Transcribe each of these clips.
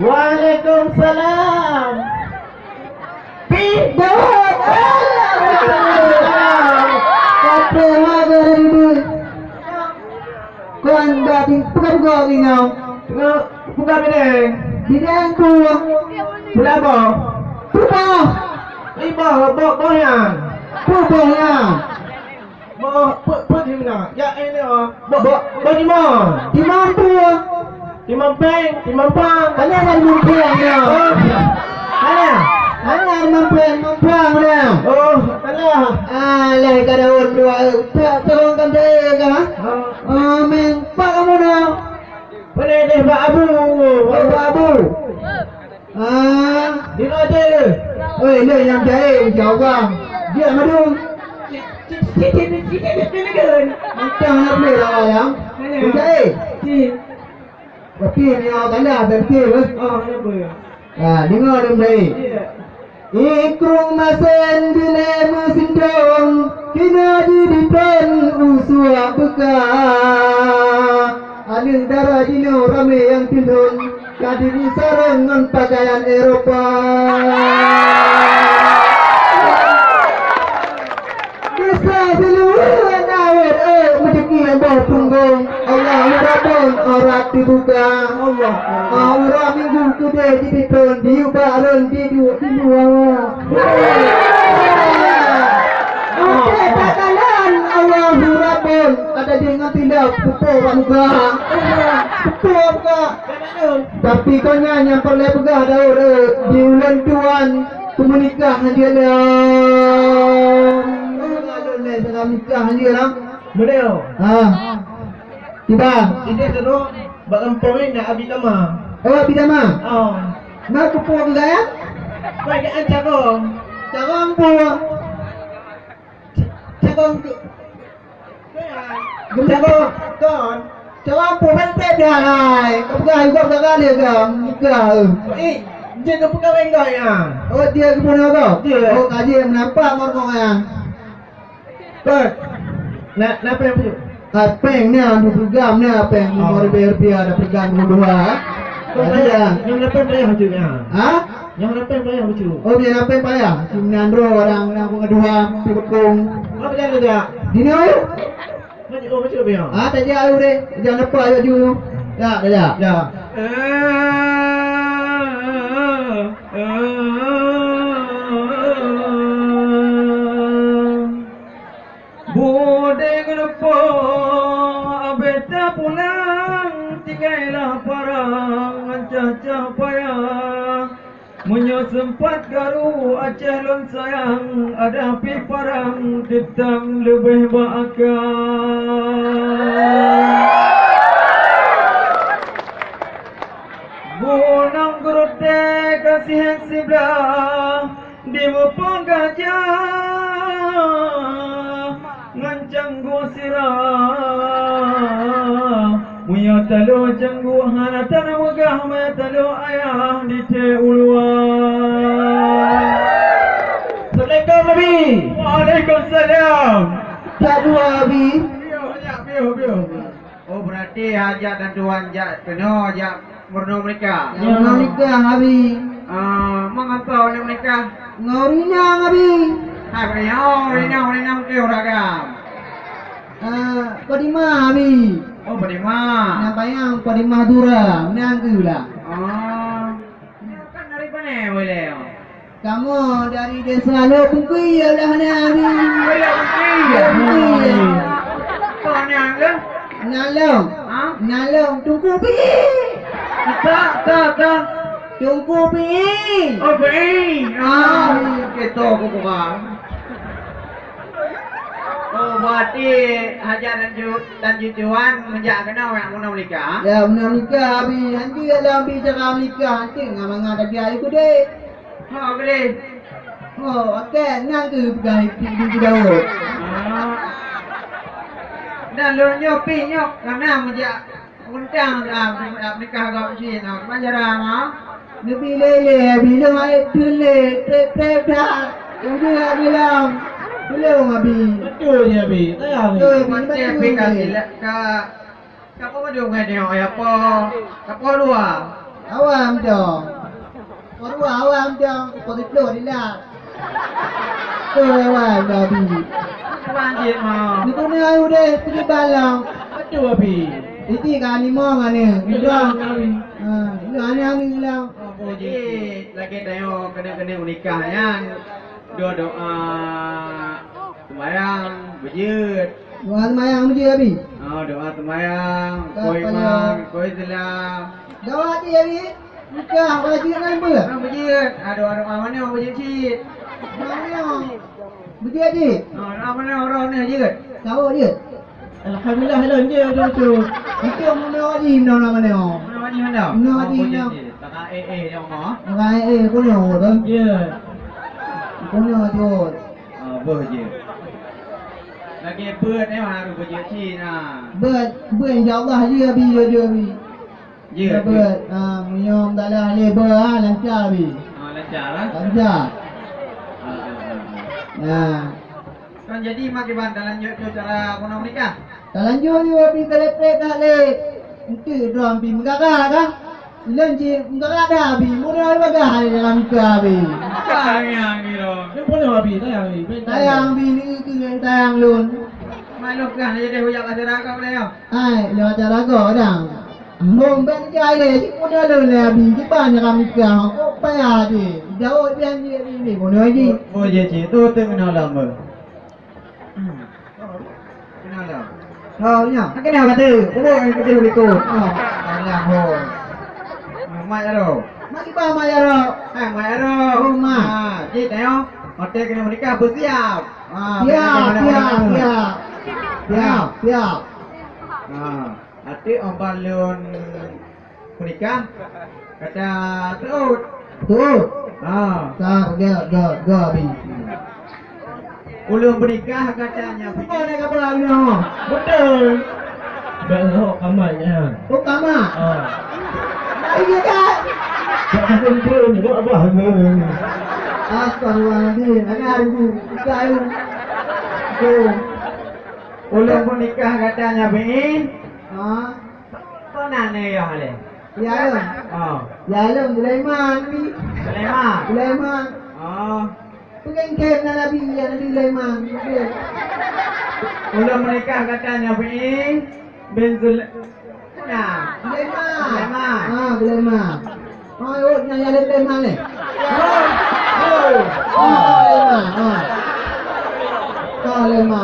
Waalaikumsalam. Jawab. Kata apa ini? Kau anda buka ni now. Buka bidang. Bidang tu. Berapa? Buka. Lima, boyan. Buka. Put him na. Ya ini di mana? Di mana tu? Di Mampang, di Mampang. Mana ada Mampang ni? Mana? Mana ada Mampang ni? Oh, mana? Leh kada orang dua. Tolong kan dia kan? Men, pak kamu dah. Boleh deh Pak Abu. Pak Abu. Di mana? Oi, le yang jahit jawab. Dia madu. Macam nak beli lah yang. Jahit. Tapi ni orang tanda berarti ke? Dengar dia beli. Ikrung masen dilemu sindong kina diripan usua buka aling darah dino rame yang tinun kadiri sarangan pakaian Eropa bisa seluruh awet mejeki yang bawah punggung Allah Rabbun orang dibuka Allah minggu kuda dipikun diubaran diduawa Okey takalan Allah Rabbun ada dia ngatindak pupuk muka pupuk muka tapi kau nyanyi perlu pegah daur di bulan tuan menikah dia dalam nikah dia lah Beliau. Tiba. Ini terus berempung ni nak habis lama. Oh, bidama. Oh. Nak pupuk juga ya? Baik cara. Cara pupuk. Cara Cara kon. cara pupuk kan beda lah. Kau pegah juga pegah dia ke? Nikah. Dia tu pegang enggak ya. Oh, dia ke mana kau? Dia. Oh, kaji menampak ngomong ya. Kod. Nak apa yang punya? Peng ni ada program ni peng nomor BRP ada program kedua. Yang lepas bayar juga. Yang lepas bayar juga. Oh, dia apa payah? Simnandro orang kedua dukung. Apa jangan dia? Dino. Macam bayar. Tak jauh deh. Jangan lupa ayo dulu. Ya, dah. Ya. Bodeng lupa abeta pulang tinggallah parang cacah payah Menyo sempat garu Aceh lon sayang ada pi parang tetang lebih bakal Gunung Gerote kasih sebelah di mupang gajah ngancang gua sirah muya talo janggu hana tanah megah maya talo ayah di te uluan Assalamualaikum Nabi. Waalaikumsalam Tak dua abi. Biar Oh berarti hajat dan tuan jak kena jak merdu mereka. Yang mau nikah abi. Mengapa ni mereka? Ngorinya abi. Hai mereka kêu ragam. Kau di mana abi? Oh bagaimana? Nampak yang kau di Madura. Menanggu lah. Kan dari mana boleh? Kamu dari desa Lopungkui lah ni abi. Boleh Kau ni angga? Nalong. Nalong tunggu pergi. Tak. Tunggu pergi. Oh baik. Kita aku kurang. Oh berarti hajat dan jujuan menjak kena orang guna menikah. Ya benar nikah abi. Nanti dalam bicara nikah nanti ngamang ada dia ikut deh. Oh boleh. Oh, okey. Nang ke pegang di Daud. Dan lu nyopi nyok karena menjak undang menikah kau sini. Macam mana? Lebih lele, bilang air tulis, tep dah. Udah bilang, belum abi. Betul je Abi. Betul, Abi kasih lah. Kamu ada orang ni apa? Apa luar? Awam dong. Baru awam dong. Kau tidur ni lah. Kau awam dah bi. Panjit mau. Ni kau ni ayu deh. Pergi balang. Aduh abi. Ini kan ni mau kan ni. Hilang Hilang. kami. Hilang ni hilang. Jadi lagi tengok kena nikahnya. Doa sembahyang berjut. Doa semayang je abi. Doa sembahyang, Tak koi payah. mang, koi Islam. Doa dia abi. Nikah wajib kan apa? Orang berjut. Doa mana orang berjut cik. Mana? Betul je. Doa mana orang ni berjut. Tahu dia. Alhamdulillah helon je tu. Itu mana wajib mana mana. Mana wajib mana? Mana wajib mana? Tak dia omah. Orang kau ni orang. Ya. Kau ni tu. Berjut. Lagi beut harus berjut cik nah. Ber insya-Allah dia abi dia abi. Ya. Ber menyom tak ada labor lancar abi. Lancar lah. Lancar. Nah. Kan jadi makin bantalan cara kau nikah. Tak lanjut ni abi telepek tak le. Itu drum pi megara kan. Lanji megara dah abi. Mula bagah dalam nikah abi. Sayang gitu. Dia boleh habis tayang ni. Tayang abi ni ke tayang lun. Malu kan jadi hujan masyarakat boleh. Ai, lewat cara kau dah. Mom ben jai le, si muda le le abi, si banyak kami kau. Oh payah di. Jauh dia ni bono aji. Oh je cik, tu kenal lama. Kenal lama. Oh nya, kenal kata. Oh kata begitu. Oh, Alah ho. Mai aro. mari ba mayaro. Mai aro. Oh, Ma. Cik tengok. Hotel kena menikah bersiap. Siap. Hati orang balon menikah kata terut. Tu. Ah, Tak ga abi. ulun menikah katanya. Kau nak apa lagi no? Betul. Besok kamarnya. Oh kama. Iya kan? Tak kumpul buat apa? Astagfirullahaladzim. Ada hari tu. Kayu. Tu. Ulun menikah katanya bin. Ah. Kau nak ni ya le. Ya lo. Oh, Ya lo. Sulaiman ni. Sulaiman. Sulaiman. Oh, Pengengkep na Nabi ya Nabi Sulaiman. ulun menikah katanya bin Sulaiman. Sulaiman. Ah, Sulaiman. Oh, yo nanya Sulaiman ni. Oh. Sulaiman. Sulaiman.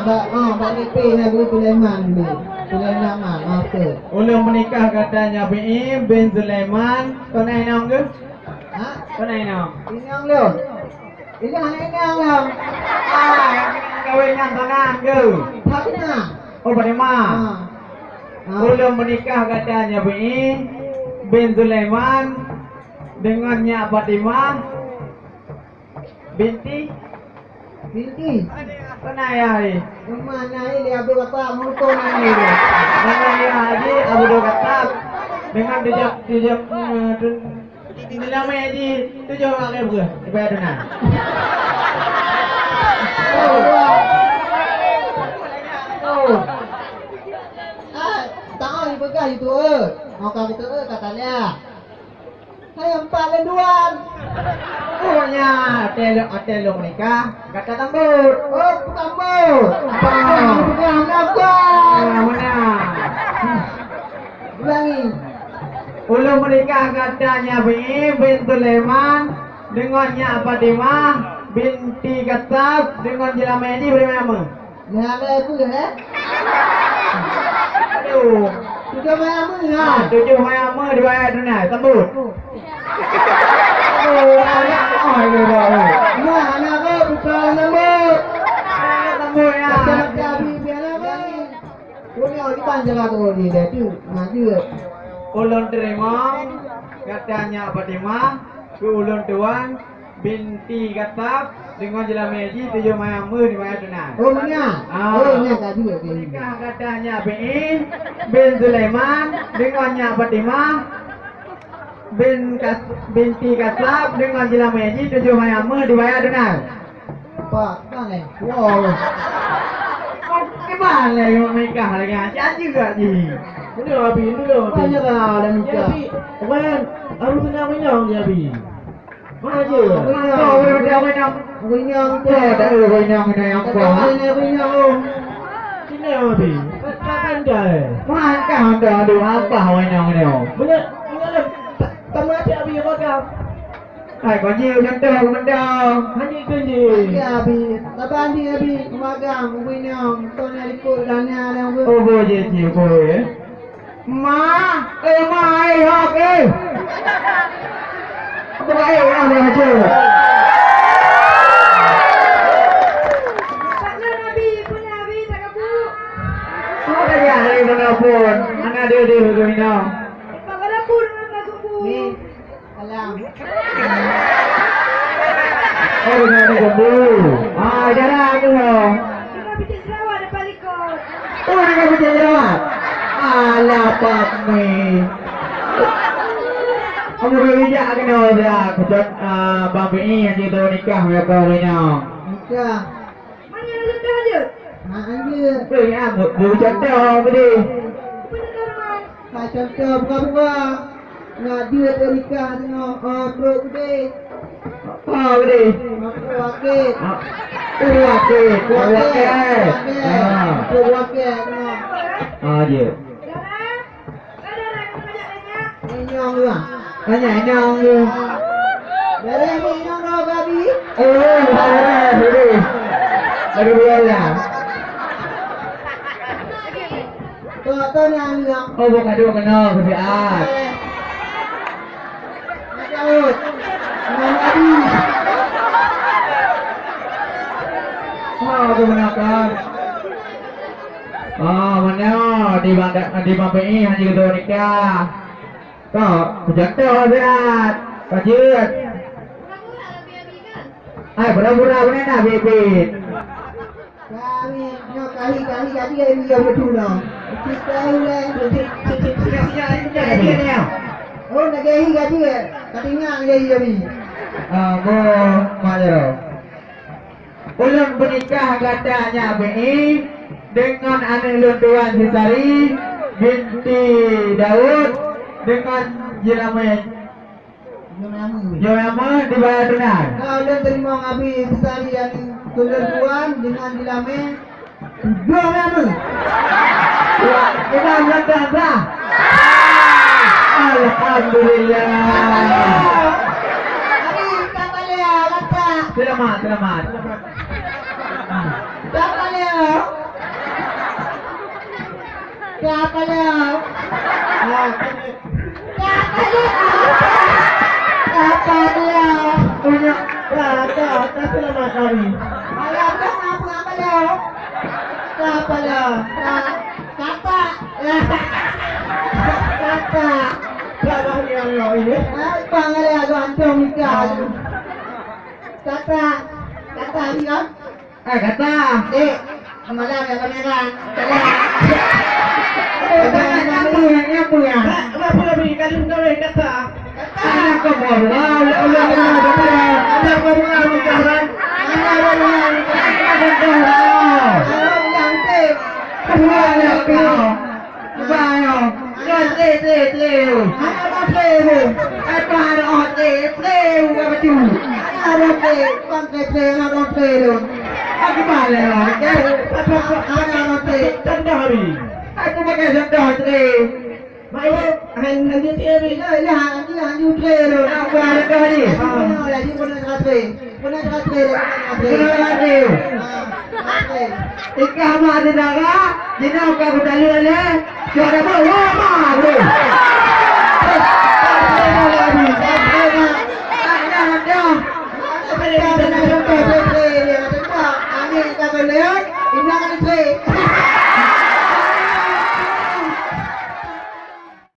Ba ni pe Nabi Sulaiman ni. Sulaiman. Okey. Ulun menikah katanya bin Sulaiman. Kau nak nama ke? Ha? Kau nak nama? Ini yang lo. Ini yang lo. Kawin yang tangan ke? Tak kena. Oh, pada mak. Ulun menikah katanya bin Sulaiman dengan Nyak Fatimah binti Binti. Penaya ni. Mana ni dia abu bapa muka ni. Dengan dia Haji Abu Dokatab dengan dijam dalam Haji 7 hari berapa? Dibayar dunan. Oh. Tahu ibu kah itu mau kau itu kata dia. Hai 4 lenduan. Punya hotel menikah kata tambut. Oh, tambut. Bukan apa. Mana? Ulangi. Ulun menikah katanya bin Sulaiman dengan Nyak Fatimah binti Katab dengan Jilamedi bernama. Nama apa eh? Aduh. Sudah mana ya? 7 mayama dibayar dunia tambut. Anak ni dah. Nah, anak aku bukan nama. Tambut ya. Jangan jadi biar apa. Punya di panjang aku ni dah tu. Maju. Ulun terima katanya Fatimah ke ulun tuan binti Katab dengan Jilamedi 7 mayama dibayar dunia. Oh, punya. Oh, punya tak juga ke. Nikah katanya bin Sulaiman dengan Nyak Fatimah binti Kaslab dengan Jilamedi 7 mayama dibayar dunia. Apa? Apa ni? Wow. Gimana yang menikah dengan janji gak ji? Ini Abi, ini Abi. Banyak lah dah Ya nikah. Abi, Abang, aku senang menyong ya Abi. Mana je? Kau udah menang. Rinyang tu. Kau dah menang yang kau. Ini rinyang. Sini Abi. Kapan dah? Mana anda ada apa menang ni? Banyak dah. Kamu ada Abi apa kau? Hai kau jiu jantung benda. Hanya kerja. Ya Abi. Taban dia Abi. Magang rinyang. Kau ni ikut dana dah. Oh boleh jiu boleh. Ma, ma hok Baik lah dia je. Taklah Nabi, punya Nabi tak kabur. Oh dah ya hari mana pun. Anak dia tu minum. Tak kabur nak kabur. Ni. Alam. Oh dah ada gembu. Ah jarang tu. Nabi cik Sarawak depan likod. Oh dia kau pergi jawab. Alah pak ni. Kamu berbijak kena dah kejut bang BI yang dia nikah mereka minum. Nikah. Mana nak sedar dia? Anda. Beri berbijak dah tadi. Punya kawan. Contoh buka-buka. Nak duit dia nikah tengok. Pro gede. Oh tadi. Pro wakil. Wakil. Wakil. Pro wakil tengok. Ah je. Dara. Ada nak banyak banyak. Rinyang tu lah. Banyak nyong tu. Dari rinyang kau babi. Oh, baru. Baru biarlah. Kau ni yang. Oh, bukan dua kena kebiasaan. Nak jauh. Nak babi. Oh, tu menakan. Oh, mana di bang BI hanya kita nikah. Kau jatuh berat. Kau jut. Ay, pura-pura benar nak bebet. Kami nak kali dia betul lah. Kita ulang. Oh, nak gaji gaji. Katingan gaji kami. Mau ulun bernikah katanya BI dengan anak ulun Tuan Sisari binti Daud dengan Jeramai Joyama dibayar tunai. Kau dah terima ngabi besari yang tuan dengan dilame. Dua nama. Kita berada dah. Alhamdulillah. Abi siapa dia kata? Selamat. Siapa dia? Siapa dia? Siapa dia? Siapa dia? Punya Tak selamat kami. Ayah dah apa dia? Siapa dia? Kata. Kata. Salah yang ini. Apa ngale aku antum nikah. Kata dia. kata. Malam yang panjang. Kata yang punya. Kenapa Abi kali ini kata? Anak kau bola. Ada bola nikahan. Ada bola. Buaya kau. Buaya. Leu. Apa ada ote? Leu apa tu? Aku balik. Tanda Abi. Aku pakai sentuh tre. Mai hanya TV. Aku ada kali. Ika ma ada daga. Jina ka budali ale. Suara bawa malu. Ini akan